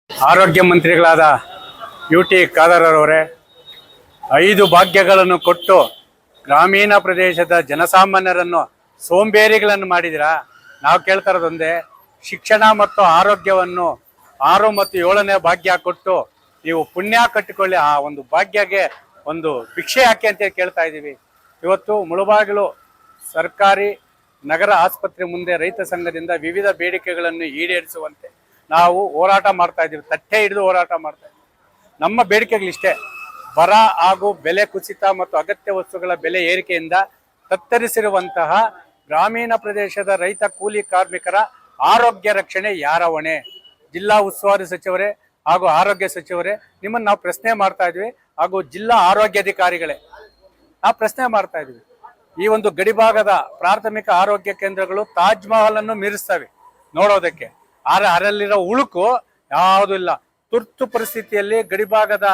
ಆರೋಗ್ಯ ಮಂತ್ರಿಗಳಾದ ಯುಟಿ ಖಾದರ್ ಅವರೇ 5 ಭಾಗ್ಯಗಳನ್ನು ಕೊಟ್ಟು ಗ್ರಾಮೀಣ ಪ್ರದೇಶದ ಜನಸಾಮಾನ್ಯರನ್ನು ಸೋಂಬೇರಿಗಳನ್ನು ಮಾಡಿದಿರಾ? ನಾವು ಕೇಳ್ತಾ ಇರೋದೊಂದೇ, ಶಿಕ್ಷಣ ಮತ್ತು ಆರೋಗ್ಯವನ್ನು 6 ಮತ್ತು 7ನೇ ಭಾಗ್ಯ ಕೊಟ್ಟು ನೀವು ಪುಣ್ಯ ಕಟ್ಟಿಕೊಳ್ಳಿ, ಆ ಒಂದು ಭಾಗ್ಯಗೆ ಒಂದು ಭಿಕ್ಷೆ ಹಾಕಿ ಅಂತ ಕೇಳ್ತಾ ಇದ್ದೀವಿ. ಇವತ್ತು ಮುಳುಬಾಗಿಲು ಸರ್ಕಾರಿ ನಗರ ಆಸ್ಪತ್ರೆ ಮುಂದೆ ರೈತ ಸಂಘದಿಂದ ವಿವಿಧ ಬೇಡಿಕೆಗಳನ್ನು ಈಡೇರಿಸುವಂತೆ ನಾವು ಹೋರಾಟ ಮಾಡ್ತಾ ಇದ್ದೀವಿ. ತಟ್ಟೆ ಹಿಡಿದು ಹೋರಾಟ ಮಾಡ್ತಾ ಇದ್ದೀವಿ. ನಮ್ಮ ಬೇಡಿಕೆಗಳಿಷ್ಟೇ: ಬರ ಹಾಗೂ ಬೆಲೆ ಕುಸಿತ ಮತ್ತು ಅಗತ್ಯ ವಸ್ತುಗಳ ಬೆಲೆ ಏರಿಕೆಯಿಂದ ತತ್ತರಿಸಿರುವಂತಹ ಗ್ರಾಮೀಣ ಪ್ರದೇಶದ ರೈತ ಕೂಲಿ ಕಾರ್ಮಿಕರ ಆರೋಗ್ಯ ರಕ್ಷಣೆ ಯಾರ ಹೊಣೆ? ಜಿಲ್ಲಾ ಉಸ್ತುವಾರಿ ಸಚಿವರೇ ಹಾಗೂ ಆರೋಗ್ಯ ಸಚಿವರೇ, ನಿಮ್ಮನ್ನು ನಾವು ಪ್ರಶ್ನೆ ಮಾಡ್ತಾ ಇದ್ವಿ. ಹಾಗೂ ಜಿಲ್ಲಾ ಆರೋಗ್ಯಾಧಿಕಾರಿಗಳೇ, ನಾವು ಪ್ರಶ್ನೆ ಮಾಡ್ತಾ ಇದ್ವಿ. ಈ ಒಂದು ಗಡಿಭಾಗದ ಪ್ರಾಥಮಿಕ ಆರೋಗ್ಯ ಕೇಂದ್ರಗಳು ತಾಜ್ ಮಹಲ್ ಅನ್ನು ಮೀರಿಸ್ತವೆ ನೋಡೋದಕ್ಕೆ, ಅದರಲ್ಲಿರೋ ಉಳುಕು ಯಾವುದೂ ಇಲ್ಲ. ತುರ್ತು ಪರಿಸ್ಥಿತಿಯಲ್ಲಿ ಗಡಿಭಾಗದ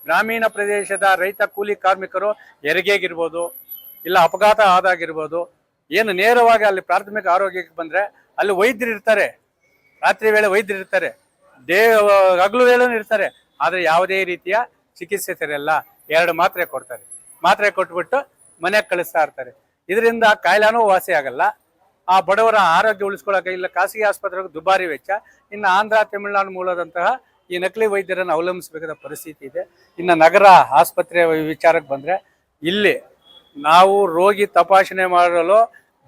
ಗ್ರಾಮೀಣ ಪ್ರದೇಶದ ರೈತ ಕೂಲಿ ಕಾರ್ಮಿಕರು ಹೆರಿಗೆಗಿರ್ಬೋದು, ಇಲ್ಲ ಅಪಘಾತ ಆದಾಗಿರ್ಬೋದು, ಏನು ನೇರವಾಗಿ ಅಲ್ಲಿ ಪ್ರಾಥಮಿಕ ಆರೋಗ್ಯಕ್ಕೆ ಬಂದರೆ ಅಲ್ಲಿ ವೈದ್ಯರು ಇರ್ತಾರೆ, ರಾತ್ರಿ ವೇಳೆ ವೈದ್ಯರು ಇರ್ತಾರೆ, ಹಗಲು ವೇಳೆನೂ ಇರ್ತಾರೆ. ಆದರೆ ಯಾವುದೇ ರೀತಿಯ ಚಿಕಿತ್ಸೆ ತೆರೆಯಲ್ಲ. 2 ಮಾತ್ರೆ ಕೊಡ್ತಾರೆ, ಮಾತ್ರೆ ಕೊಟ್ಬಿಟ್ಟು ಮನೆಗೆ ಕಳಿಸ್ತಾ ಇರ್ತಾರೆ. ಇದರಿಂದ ಕಾಯಿಲೆನೂ ವಾಸಿ ಆಗಲ್ಲ. ಆ ಬಡವರ ಆರೋಗ್ಯ ಉಳಿಸ್ಕೊಳ್ಳೋಕೆ ಇಲ್ಲ ಖಾಸಗಿ ಆಸ್ಪತ್ರೆಗೆ ದುಬಾರಿ ವೆಚ್ಚ. ಇನ್ನು ಆಂಧ್ರ ತಮಿಳುನಾಡು ಮೂಲದಂತಹ ಈ ನಕಲಿ ವೈದ್ಯರನ್ನು ಅವಲಂಬಿಸಬೇಕಾದ ಪರಿಸ್ಥಿತಿ ಇದೆ. ಇನ್ನು ನಗರ ಆಸ್ಪತ್ರೆ ವಿಚಾರಕ್ಕೆ ಬಂದರೆ, ಇಲ್ಲಿ ನಾವು ರೋಗಿ ತಪಾಸಣೆ ಮಾಡಲು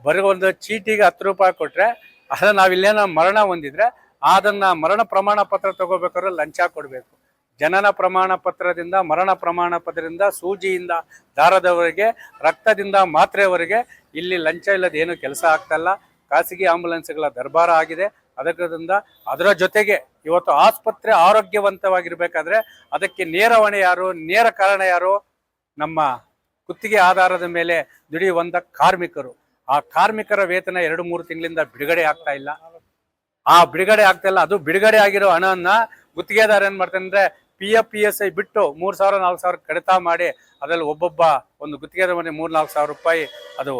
ಬರೋ ಒಂದು ಚೀಟಿಗೆ 10 ರೂಪಾಯಿ ಕೊಟ್ಟರೆ, ಅದನ್ನು ನಾವು ಇಲ್ಲೇನೋ ಮರಣ ಹೊಂದಿದ್ರೆ ಅದನ್ನು ಮರಣ ಪ್ರಮಾಣ ಪತ್ರ ತಗೋಬೇಕಾದ್ರೆ ಲಂಚ ಕೊಡಬೇಕು. ಜನನ ಪ್ರಮಾಣ ಪತ್ರದಿಂದ, ಮರಣ ಪ್ರಮಾಣ ಪತ್ರದಿಂದ, ಸೂಜಿಯಿಂದ ದಾರದವರೆಗೆ, ರಕ್ತದಿಂದ ಮಾತ್ರೆವರೆಗೆ ಇಲ್ಲಿ ಲಂಚ ಇಲ್ಲದ ಏನು ಕೆಲಸ ಆಗ್ತಾಯಿಲ್ಲ. ಖಾಸಗಿ ಆಂಬುಲೆನ್ಸ್ಗಳ ದರ್ಬಾರ ಆಗಿದೆ. ಅದರ ಜೊತೆಗೆ ಇವತ್ತು ಆಸ್ಪತ್ರೆ ಆರೋಗ್ಯವಂತವಾಗಿರಬೇಕಾದ್ರೆ ಅದಕ್ಕೆ ನೇರ ಹೊಣೆ ಯಾರು? ನೇರ ಕಾರಣ ಯಾರು? ನಮ್ಮ ಗುತ್ತಿಗೆ ಆಧಾರದ ಮೇಲೆ ದುಡಿಯುವಂಥ ಕಾರ್ಮಿಕರು. ಆ ಕಾರ್ಮಿಕರ ವೇತನ 2-3 ತಿಂಗಳಿಂದ ಬಿಡುಗಡೆ ಆಗ್ತಾ ಇಲ್ಲ. ಅದು ಬಿಡುಗಡೆ ಆಗಿರೋ ಹಣವನ್ನ ಗುತ್ತಿಗೆದಾರ ಏನ್ ಮಾಡ್ತಾನೆ ಅಂದ್ರೆ, PF PSI ಬಿಟ್ಟು 3,000-4,000 ಕಡಿತ ಮಾಡಿ ಅದರಲ್ಲಿ ಒಬ್ಬೊಬ್ಬ ಒಂದು ಗುತ್ತಿಗೆದಾರ ಮನೆ 3-4 ಸಾವಿರ ರೂಪಾಯಿ ಅದು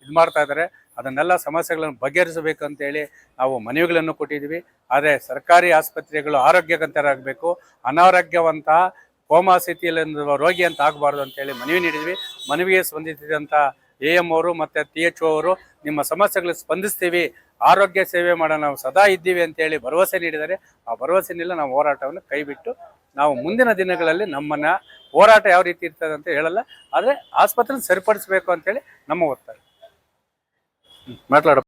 ಇದು ಮಾಡ್ತಾ ಇದ್ದಾರೆ. ಅದನ್ನೆಲ್ಲ ಸಮಸ್ಯೆಗಳನ್ನು ಬಗೆಹರಿಸಬೇಕು ಅಂತೇಳಿ ನಾವು ಮನವಿಗಳನ್ನು ಕೊಟ್ಟಿದ್ದೀವಿ. ಆದರೆ ಸರ್ಕಾರಿ ಆಸ್ಪತ್ರೆಗಳು ಆರೋಗ್ಯವಂತರಾಗಬೇಕು, ಅನಾರೋಗ್ಯವಂತಹ ಕೋಮಾ ಸ್ಥಿತಿಯಲ್ಲಿ ರೋಗಿ ಅಂತ ಆಗಬಾರ್ದು ಅಂತೇಳಿ ಮನವಿ ನೀಡಿದ್ವಿ. ಮನವಿಗೆ ಸ್ಪಂದಿಸಿದಂಥ AM ಅವರು ಮತ್ತು THO ಅವರು ನಿಮ್ಮ ಸಮಸ್ಯೆಗಳಿಗೆ ಸ್ಪಂದಿಸ್ತೀವಿ, ಆರೋಗ್ಯ ಸೇವೆ ಮಾಡೋಣ, ನಾವು ಸದಾ ಇದ್ದೀವಿ ಅಂತೇಳಿ ಭರವಸೆ ನೀಡಿದ್ದಾರೆ. ಆ ಭರವಸೆನೆಲ್ಲ ನಾವು ಹೋರಾಟವನ್ನು ಕೈಬಿಟ್ಟು ನಾವು ಮುಂದಿನ ದಿನಗಳಲ್ಲಿ ನಮ್ಮನ್ನ ಹೋರಾಟ ಯಾವ ರೀತಿ ಇರ್ತದೆ ಅಂತ ಹೇಳಲ್ಲ, ಆದರೆ ಆಸ್ಪತ್ರೆ ಸರಿಪಡಿಸಬೇಕು ಅಂತೇಳಿ ನಮ್ಮ ಒತ್ತಾಯ. ಮಾತಾಡ